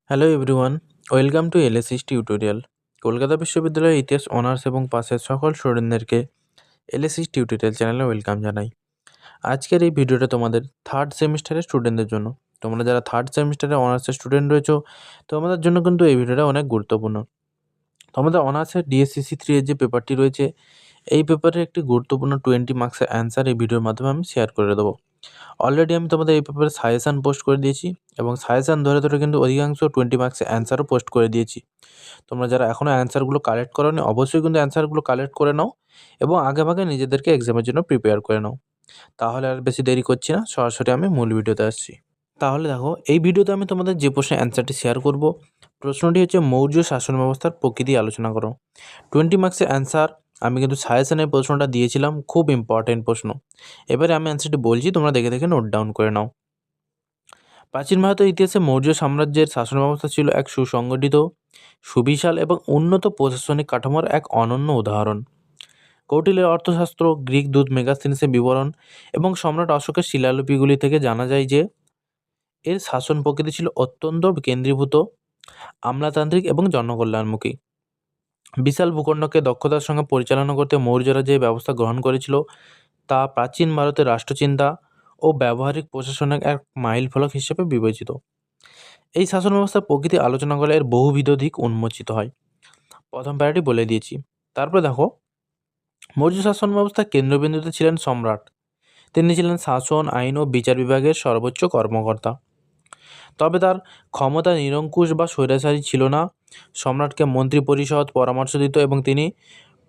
Hello everyone, welcome to LSS tutorial. Kolkata বিশ্ববিদ্যালয়ের ইতিহাস honours এবং পাসের সকল স্টুডেন্টদেরকে এলএসএস টিউটোরিয়াল চ্যানেলে ওয়েলকাম জানাই। আজকের এই ভিডিওটা তোমাদের থার্ড সেমিস্টারের স্টুডেন্টদের জন্য। তোমরা যারা থার্ড সেমিস্টারে অনার্সের স্টুডেন্ট রয়েছো, তোমাদের জন্য কিন্তু এই ভিডিওটা অনেক গুরুত্বপূর্ণ। তোমাদের অনার্সের ডিএসসিসি 3 এর যে পেপারটি রয়েছে, এই পেপারের একটি গুরুত্বপূর্ণ 20 মার্কসের অ্যান্সার এই ভিডিওর মাধ্যমে আমি শেয়ার করে দেবো। অলরেডি আমি তোমাদের এই পেপারে সাজেশান পোস্ট করে দিয়েছি এবং সাজেশান ধরে ধরে কিন্তু অধিকাংশ 20 মার্কসের অ্যান্সারও পোস্ট করে দিয়েছি। তোমরা যারা এখনও অ্যান্সারগুলো কালেক্ট করোনি, অবশ্যই কিন্তু অ্যান্সারগুলো কালেক্ট করে নাও এবং আগেভাগে নিজেদেরকে এক্সামের জন্য প্রিপেয়ার করে নাও। তাহলে আর বেশি দেরি করছি না, সরাসরি আমি মূল ভিডিওতে আসছি। তাহলে দেখো, এই ভিডিওতে আমি তোমাদের যে প্রশ্নের অ্যান্সারটি শেয়ার করব, প্রশ্নটি হচ্ছে মৌর্য শাসন ব্যবস্থার প্রকৃতি আলোচনা করো। 20 মার্কসের অ্যান্সার আমি কিন্তু সাজেশনের প্রশ্নটা দিয়েছিলাম, খুব ইম্পর্টেন্ট প্রশ্ন। এবারে আমি অ্যান্সারটি বলছি, তোমরা দেখে দেখে নোট ডাউন করে নাও। প্রাচীন ভারতের ইতিহাসে মৌর্য সাম্রাজ্যের শাসন ব্যবস্থা ছিল এক সুসংগঠিত, সুবিশাল এবং উন্নত প্রশাসনিক কাঠামোর এক অনন্য উদাহরণ। কৌটিল্যের অর্থশাস্ত্র, গ্রিক দূত মেগাস্থিনিসের বিবরণ এবং সম্রাট অশোকের শিলালিপিগুলি থেকে জানা যায় যে এর শাসন প্রকৃতি ছিল অত্যন্ত কেন্দ্রীভূত, আমলাতান্ত্রিক এবং জনকল্যাণমুখী। বিশাল ভূখণ্ডকে দক্ষতার সঙ্গে পরিচালনা করতে মৌর্যরা যে ব্যবস্থা গ্রহণ করেছিল, তা প্রাচীন ভারতের রাষ্ট্রচিন্তা ও ব্যবহারিক প্রশাসনের এক মাইল ফলক হিসেবে বিবেচিত। এই শাসন ব্যবস্থার প্রকৃতি আলোচনা করলে এর বহুবিধ দিক উন্মোচিত হয়। প্রথম প্যারাটি বলে দিয়েছি। তারপরে দেখো, মৌর্য শাসন ব্যবস্থার কেন্দ্রবিন্দুতে ছিলেন সম্রাট। তিনি ছিলেন শাসন, আইন ও বিচার বিভাগের সর্বোচ্চ কর্মকর্তা। তবে তার ক্ষমতা নিরঙ্কুশ বা স্বৈরাচারী ছিল না। সম্রাটকে মন্ত্রী পরিষদ পরামর্শ দিত এবং তিনি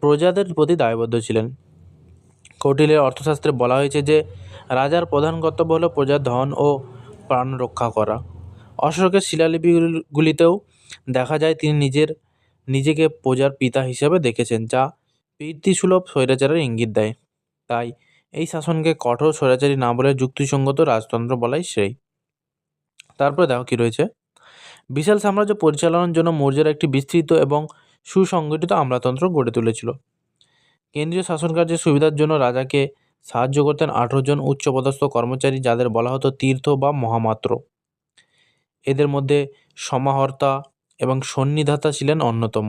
প্রজাদের প্রতি দায়বদ্ধ ছিলেন। কৌটিল্যের অর্থশাস্ত্রে বলা হয়েছে যে রাজার প্রধান কর্তব্য হল প্রজার ধন ও প্রাণ রক্ষা করা। অশোকের শিলালিপিগুলিতেও দেখা যায় তিনি নিজেকে প্রজার পিতা হিসেবে দেখেছেন, যা পিতৃসুলভ স্বৈরাচারের ইঙ্গিত দেয়। তাই এই শাসনকে কঠোর স্বৈরাচারী না বলে যুক্তিসঙ্গত রাজতন্ত্র বলাই শ্রেয়। তারপরে দেখো কি রয়েছে। বিশাল সাম্রাজ্য পরিচালনার জন্য মৌর্যরা একটি বিস্তৃত এবং সুসংগঠিত আমলাতন্ত্র গড়ে তুলেছিল। কেন্দ্রীয় শাসন কার্যের সুবিধার জন্য রাজাকে সাহায্য করতেন 18 জন উচ্চপদস্থ কর্মচারী, যাদের বলা হতো তীর্থ বা মহামাত্র। এদের মধ্যে সমাহর্তা এবং সন্নিধাতা ছিলেন অন্যতম।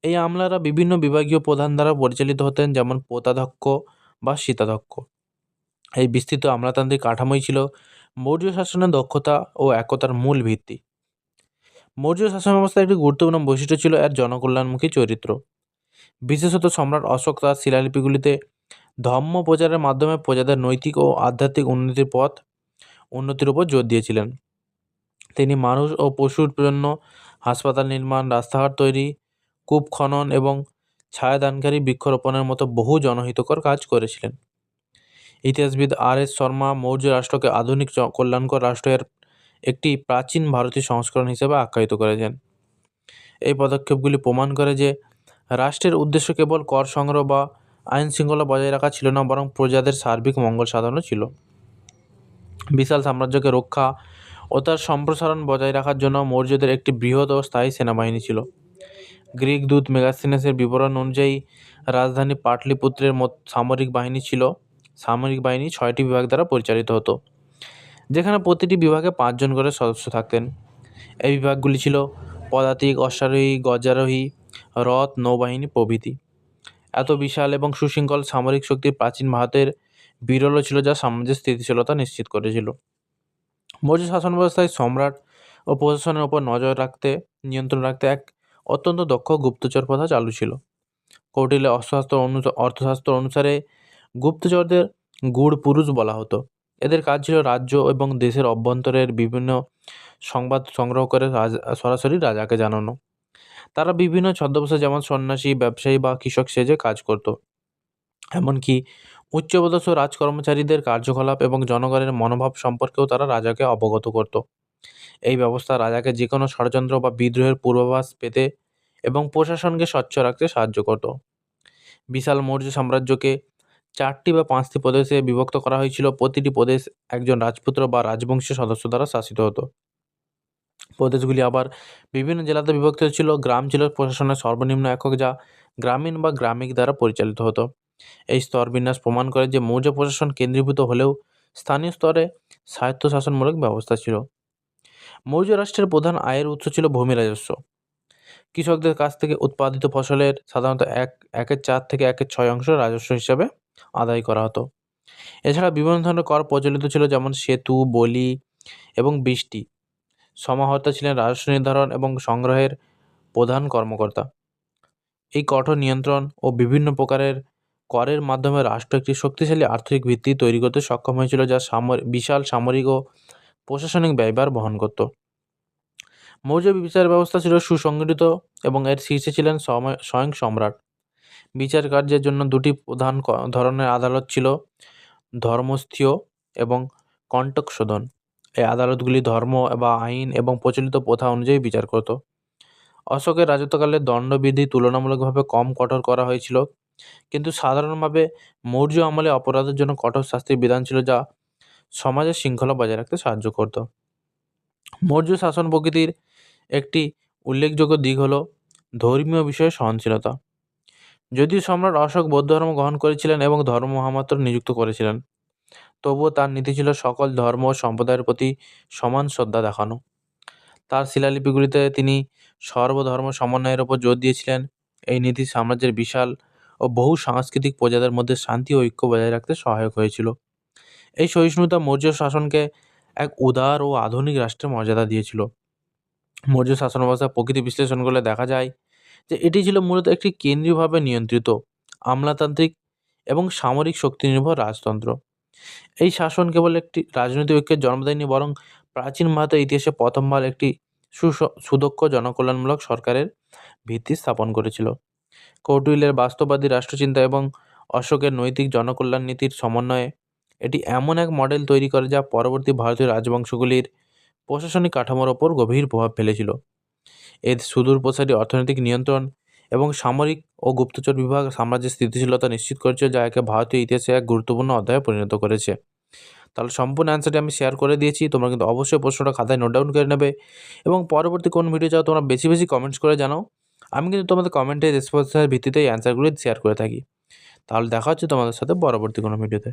এই আমলারা বিভিন্ন বিভাগীয় প্রধান দ্বারা পরিচালিত হতেন, যেমন পোতাধ্যক্ষ বা শীতাধ্যক্ষ। এই বিস্তৃত আমলাতান্ত্রিক কাঠামোই ছিল মৌর্য শাসনের দক্ষতা ও একতার মূল ভিত্তি। মৌর্য শাসন ব্যবস্থার একটি গুরুত্বপূর্ণ বৈশিষ্ট্য ছিল এর জনকল্যাণমুখী চরিত্র। বিশেষত সম্রাট অশোক তার শিলালিপিগুলিতে ধর্ম প্রচারের মাধ্যমে প্রজাদের নৈতিক ও আধ্যাত্মিক উন্নতির উপর জোর দিয়েছিলেন। তিনি মানুষ ও পশুর জন্য হাসপাতাল নির্মাণ, রাস্তাঘাট তৈরি, কূপ খনন এবং ছায়াদানকারী বৃক্ষরোপণের মতো বহু জনহিতকর কাজ করেছিলেন। ইতিহাসবিদ আর.এস. শর্মা মৌর্য রাষ্ট্রকে আধুনিক কল্যাণকর রাষ্ট্রের একটি প্রাচীন ভারতীয় সংস্করণ হিসেবে আখ্যায়িত করেছেন। এই পদক্ষেপগুলি প্রমাণ করে যে রাষ্ট্রের উদ্দেশ্য কেবল কর সংগ্রহ বা আইন শৃঙ্খলা বজায় রাখা ছিল না, বরং প্রজাদের সার্বিক মঙ্গল সাধনও ছিল। বিশাল সাম্রাজ্যকে রক্ষা ও তার সম্প্রসারণ বজায় রাখার জন্য মৌর্যদের একটি বৃহৎ ও স্থায়ী সেনাবাহিনী ছিল। গ্রিক দূত মেগাস্থিনাসের বিবরণ অনুযায়ী রাজধানী পাটলিপুত্রের সামরিক বাহিনী 6টি বিভাগ দ্বারা পরিচালিত হতো, যেখানে প্রতিটি বিভাগে 5 জন করে সদস্য থাকতেন। এই বিভাগগুলি ছিল পদাতিক, অশ্বারোহী, গজারোহী, রথ, নৌবাহিনী প্রভৃতি। এত বিশাল এবং সুশৃঙ্খল সামরিক শক্তি প্রাচীন ভারতের বিরল ছিল, যা সাম্রাজ্যের স্থিতিশীলতা নিশ্চিত করেছিল। মৌর্য শাসন ব্যবস্থায় সম্রাট ও প্রশাসনের ওপর নিয়ন্ত্রণ রাখতে এক অত্যন্ত দক্ষ গুপ্তচর প্রথা চালু ছিল। কৌটিল্যের অর্থশাস্ত্র অনুসারে গুপ্তচরদের গূঢ় পুরুষ বলা হতো। এদের কাজ ছিল রাজ্য এবং দেশের অভ্যন্তরের বিভিন্ন সংবাদ সংগ্রহ করে সরাসরি রাজাকে জানানো। তারা বিভিন্ন ছদ্মবেশে, যেমন সন্ন্যাসী, ব্যবসায়ী বা কৃষক সেজে কাজ করত। এমনকি উচ্চপদস্থ রাজকর্মচারীদের কার্যকলাপ এবং জনগণের মনোভাব সম্পর্কেও তারা রাজাকে অবগত করত। এই ব্যবস্থা রাজাকে যে কোনো ষড়যন্ত্র বা বিদ্রোহের পূর্বাভাস পেতে এবং প্রশাসনকে স্বচ্ছ রাখতে সাহায্য করত। বিশাল মৌর্য সাম্রাজ্যকে 4টি বা 5টি প্রদেশে বিভক্ত করা হয়েছিল। প্রতিটি প্রদেশ একজন রাজপুত্র বা রাজবংশীয় সদস্য দ্বারা শাসিত হতো। প্রদেশগুলি আবার বিভিন্ন জেলাতে বিভক্ত ছিল। গ্রাম ছিল প্রশাসনের সর্বনিম্ন একক, যা গ্রামীণ বা গ্রামিক দ্বারা পরিচালিত হতো। এই স্তরবিন্যাস প্রমাণ করে যে মৌর্য প্রশাসন কেন্দ্রীভূত হলেও স্থানীয় স্তরে স্বায়ত্তশাসনমূলক ব্যবস্থা ছিল। মৌর্য রাষ্ট্রের প্রধান আয়ের উৎস ছিল ভূমি রাজস্ব। কৃষকদের কাছ থেকে উৎপাদিত ফসলের সাধারণত 1/4 থেকে 1/6 অংশ রাজস্ব হিসাবে আদায় করা হতো। এছাড়া বিভিন্ন ধরনের কর প্রচলিত ছিল, যেমন সেতু, বলি এবং বৃষ্টি। সমাহর্তা ছিলেন রাজস্ব নির্ধারণ এবং সংগ্রহের প্রধান কর্মকর্তা। এই কঠোর নিয়ন্ত্রণ ও বিভিন্ন প্রকারের করের মাধ্যমে রাষ্ট্র একটি শক্তিশালী আর্থিক ভিত্তি তৈরি করতে সক্ষম হয়েছিল, যা বিশাল সামরিক ও প্রশাসনিক ব্যয়ভার বহন করত। মৌর্য বিচার ব্যবস্থা ছিল সুসংগঠিত এবং এর শীর্ষে ছিলেন স্বয়ং সম্রাট। বিচার কার্যের জন্য দুটি প্রধান ধরনের আদালত ছিল, ধর্মস্থীয় এবং কন্টক শোধন। এই আদালতগুলি ধর্ম বা আইন এবং প্রচলিত প্রথা অনুযায়ী বিচার করত। অশোকের রাজত্বকালে দণ্ডবিধি তুলনামূলকভাবে কম কঠোর করা হয়েছিল, কিন্তু সাধারণভাবে মৌর্য আমলে অপরাধের জন্য কঠোর শাস্তির বিধান ছিল, যা সমাজের শৃঙ্খলা বজায় রাখতে সাহায্য করত। মৌর্য শাসন প্রকৃতির একটি উল্লেখযোগ্য দিক হল ধর্মীয় বিষয়ে সহনশীলতা। যদিও সম্রাট অশোক বৌদ্ধ ধর্ম গ্রহণ করেছিলেন এবং ধর্ম মহামাত্র নিযুক্ত করেছিলেন, তবুও তার নীতি ছিল সকল ধর্ম ও সম্প্রদায়ের প্রতি সমান শ্রদ্ধা দেখানো। তার শিলালিপিগুলিতে তিনি সর্বধর্ম সমন্বয়ের ওপর জোর দিয়েছিলেন। এই নীতি সাম্রাজ্যের বিশাল ও বহু সাংস্কৃতিক প্রজাদের মধ্যে শান্তি ও ঐক্য বজায় রাখতে সহায়ক হয়েছিল। এই সহিষ্ণুতা মৌর্য শাসনকে এক উদার ও আধুনিক রাষ্ট্রের মর্যাদা দিয়েছিল। মৌর্য শাসন ব্যবস্থার প্রকৃতি বিশ্লেষণ করলে দেখা যায় যে এটি ছিল মূলত একটি কেন্দ্রীয়ভাবে নিয়ন্ত্রিত, আমলাতান্ত্রিক এবং সামরিক শক্তি নির্ভর রাজতন্ত্র। এই শাসন কেবল একটি রাজনৈতিক ঐক্যের জন্ম দেয়নি, বরং প্রাচীন ভারতের ইতিহাসে প্রথমবার একটি সুদক্ষ জনকল্যাণমূলক সরকারের ভিত্তি স্থাপন করেছিল। কৌটিল্যের বাস্তববাদী রাষ্ট্রচিন্তা এবং অশোকের নৈতিক জনকল্যাণ নীতির সমন্বয়ে এটি এমন এক মডেল তৈরি করে যা পরবর্তী ভারতীয় রাজবংশগুলির প্রশাসনিক কাঠামোর ওপর গভীর প্রভাব ফেলেছিল। এর সুদূরপ্রসারী অর্থনৈতিক নিয়ন্ত্রণ এবং সামরিক ও গুপ্তচর বিভাগ সাম্রাজ্যের স্থিতিশীলতা নিশ্চিত করেছে, যা একে ভারতীয় ইতিহাসে এক গুরুত্বপূর্ণ অধ্যায়ে পরিণত করেছে। তাহলে সম্পূর্ণ অ্যান্সারটি আমি শেয়ার করে দিয়েছি। তোমরা কিন্তু অবশ্যই প্রশ্নটা খাতায় নোট ডাউন করে নেবে এবং পরবর্তী কোন ভিডিও চাও তোমরা বেশি বেশি কমেন্টস করে জানাও। আমি কিন্তু তোমাদের কমেন্টের রেসপন্সের ভিত্তিতে এই অ্যান্সারগুলি শেয়ার করে থাকি। তাহলে দেখা হচ্ছে তোমাদের সাথে পরবর্তী কোনো ভিডিওতে।